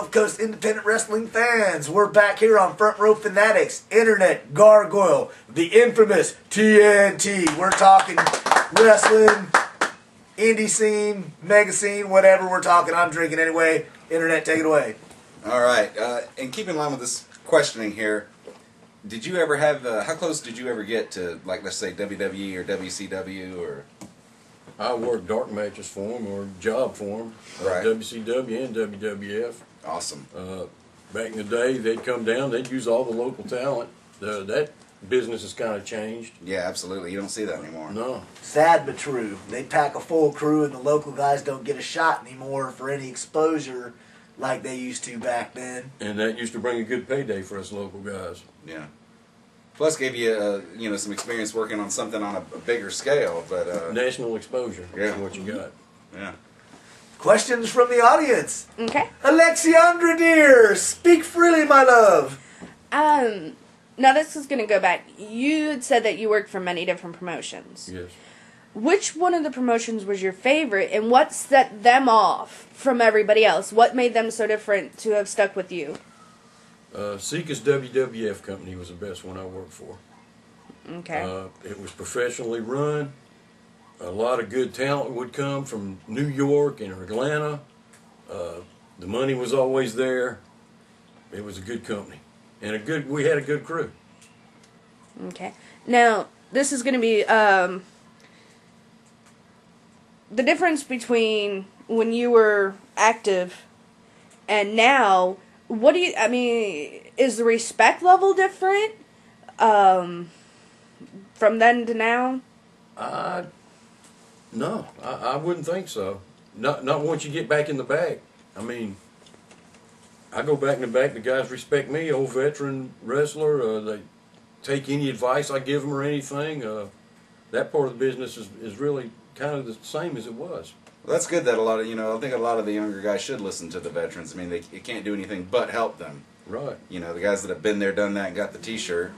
Gulf Coast independent wrestling fans, we're back here on Front Row Fanatics, Internet Gargoyle, the infamous TNT. We're talking wrestling, indie scene, mega scene, whatever we're talking. I'm drinking anyway. Internet, take it away. All right. And keep in line with this questioning here. Did you ever have, how close did you ever get to, like, let's say WWE or WCW or... I worked dark matches for them or job for them, Right. WCW and WWF. Awesome. Back in the day, they'd come down, they'd use all the local talent. That business has kind of changed. Yeah, absolutely. You don't see that anymore. No. Sad but true. They pack a full crew and the local guys don't get a shot anymore for any exposure like they used to back then. And that used to bring a good payday for us local guys. Yeah. Plus gave you, some experience working on something on a bigger scale, but... National exposure Yeah. is what you got. Yeah. Questions from the audience. Okay. Alexandra dear, speak freely, my love. Now this is going to go back. You had said that you worked for many different promotions. Yes. Which one of the promotions was your favorite, and what set them off from everybody else? What made them so different to have stuck with you? Sika's WWF company was the best one I worked for. Okay. It was professionally run. A lot of good talent would come from New York and Atlanta. The money was always there. It was a good company. And we had a good crew. Okay. Now, this is going to be the difference between when you were active and now. What do you, is the respect level different from then to now? No, I wouldn't think so. Not once you get back in the back. I go back in the back, the guys respect me, old veteran wrestler. They take any advice I give them or anything. That part of the business is really kind of the same as it was. Well, that's good that I think a lot of the younger guys should listen to the veterans. They can't do anything but help them. Right. The guys that have been there, done that, and got the T-shirt.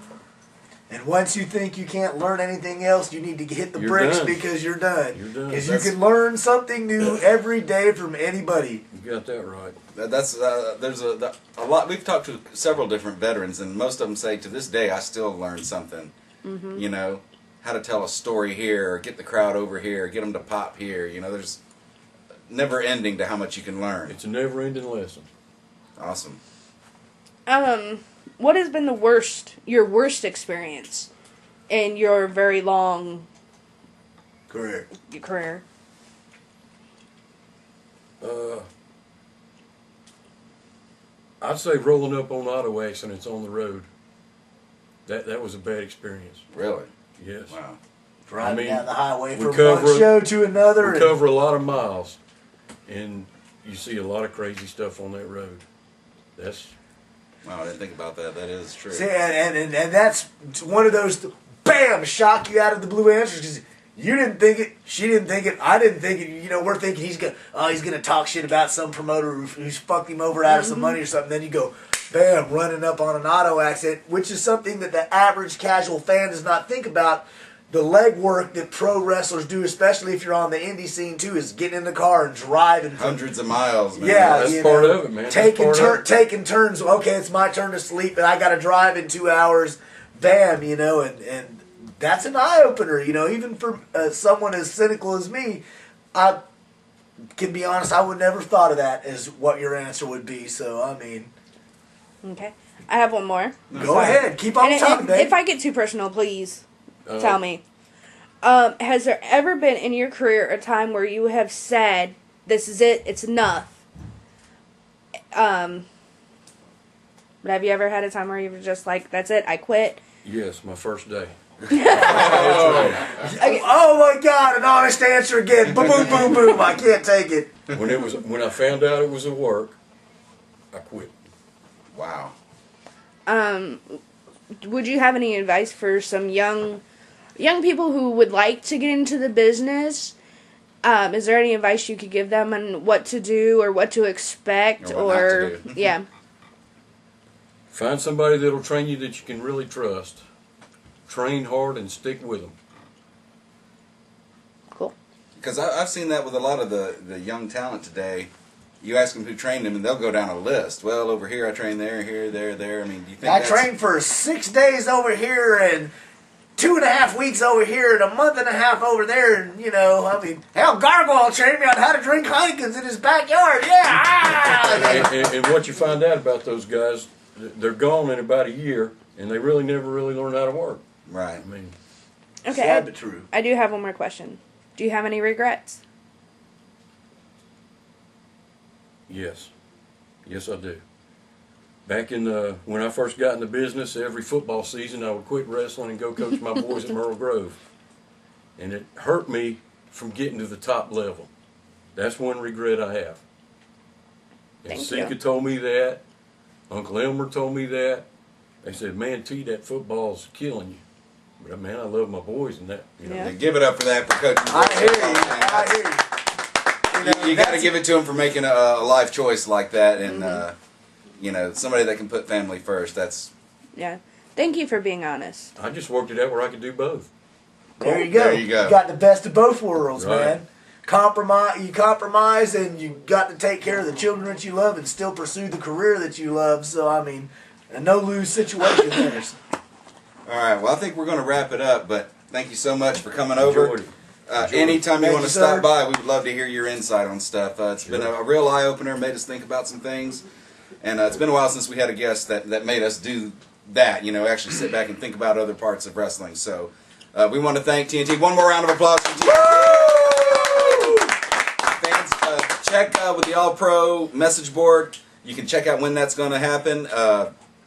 And once you think you can't learn anything else, you need to hit the bricks because you're done. You're done. Because you can learn something new every day from anybody. You got that right. There's a lot. We've talked to several different veterans, and most of them say to this day, I still learn something. Mm-hmm. How to tell a story here, or get the crowd over here, or get them to pop here. There's never ending to how much you can learn. It's a never-ending lesson. Awesome. What has been your worst experience in your very long career? I'd say rolling up on auto accidents on the road. That was a bad experience. Really? Yes. Wow. Driving down the highway from cover one show to another. We cover a lot of miles, and you see a lot of crazy stuff on that road. Wow, I didn't think about that. That is true. See, and that's one of those, bam, shock you out of the blue answers because you didn't think it, she didn't think it, I didn't think it. We're thinking he's gonna talk shit about some promoter who's fucked him over out of some money or something. Then you go, bam, running up on an auto accident, which is something that the average casual fan does not think about. The legwork that pro wrestlers do, especially if you're on the indie scene too, is getting in the car and driving hundreds of miles, man. Yeah, that's part of it, man. Taking turns. Okay, it's my turn to sleep, and I got to drive in 2 hours. Bam, and that's an eye opener. Even for someone as cynical as me, I can be honest. I would never thought of that as what your answer would be. So Okay, I have one more. Go ahead, keep on talking, babe. If I get too personal, please. Tell me. Has there ever been in your career a time where you have said, this is it, it's enough? But have you ever had a time where you were just like, that's it, I quit? Yes, my first day. Okay. Oh my God, an honest answer again. Boom, boom, boom, boom. I can't take it. When I found out it was a work, I quit. Wow. Would you have any advice for some young people who would like to get into the business? Is there any advice you could give them on what to do or what to expect or what not to do? Yeah. Find somebody that'll train you that you can really trust. Train hard and stick with them. Cool. Because I've seen that with a lot of the young talent today. you ask them who trained them, and they'll go down a list. Well, over here I trained there, here, there. I mean, do you think I trained for 6 days over here and 2.5 weeks over here and a month and a half over there, and I mean, hell, Gargoyle trained me on how to drink Heinekens in his backyard. Yeah. And what you find out about those guys, they're gone in about a year, and they really never really learn how to work. Right. I mean, Okay, Sad but true. I do have one more question. Do you have any regrets? yes, I do. Back in when I first got in the business, every football season I would quit wrestling and go coach my boys at Myrtle Grove, and it hurt me from getting to the top level. That's one regret I have. And Thank Sika you. told me that. Uncle Elmer told me that. They said, "Man, T, that football's killing you." But man, I love my boys and that. Yeah. And give it up for that for coaching. I hear you. You got to give it to him for making a life choice like that, and somebody that can put family first. That's Yeah. Thank you for being honest. I just worked it out where I could do both. There you go. There you go. Got the best of both worlds, Right. man. You compromise, and you got to take care of the children that you love, and still pursue the career that you love. So I mean, a no lose situation there. all right. Well, I think we're going to wrap it up. But thank you so much for coming over. Enjoyed it. Anytime you Thank want you, to stop sir. by, we would love to hear your insight on stuff. It's been a real eye opener, made us think about some things, and it's been a while since we had a guest that made us do that. Actually sit back and think about other parts of wrestling. So we want to thank TNT. One more round of applause for TNT. Fans, check with the All Pro message board. You can check out when that's going to happen.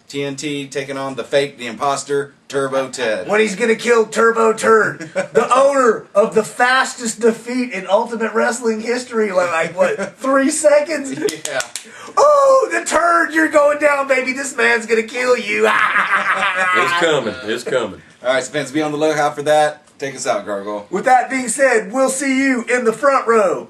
TNT taking on the imposter, Turbo Ted. When he's gonna kill Turbo Turd, the owner of the fastest defeat in Ultimate Wrestling history, like what, 3 seconds? Yeah. Oh, the turd, you're going down, baby. This man's gonna kill you. It's coming. It's coming. All right, so fans, be on the lookout for that. Take us out, Gargoyle. With that being said, we'll see you in the front row.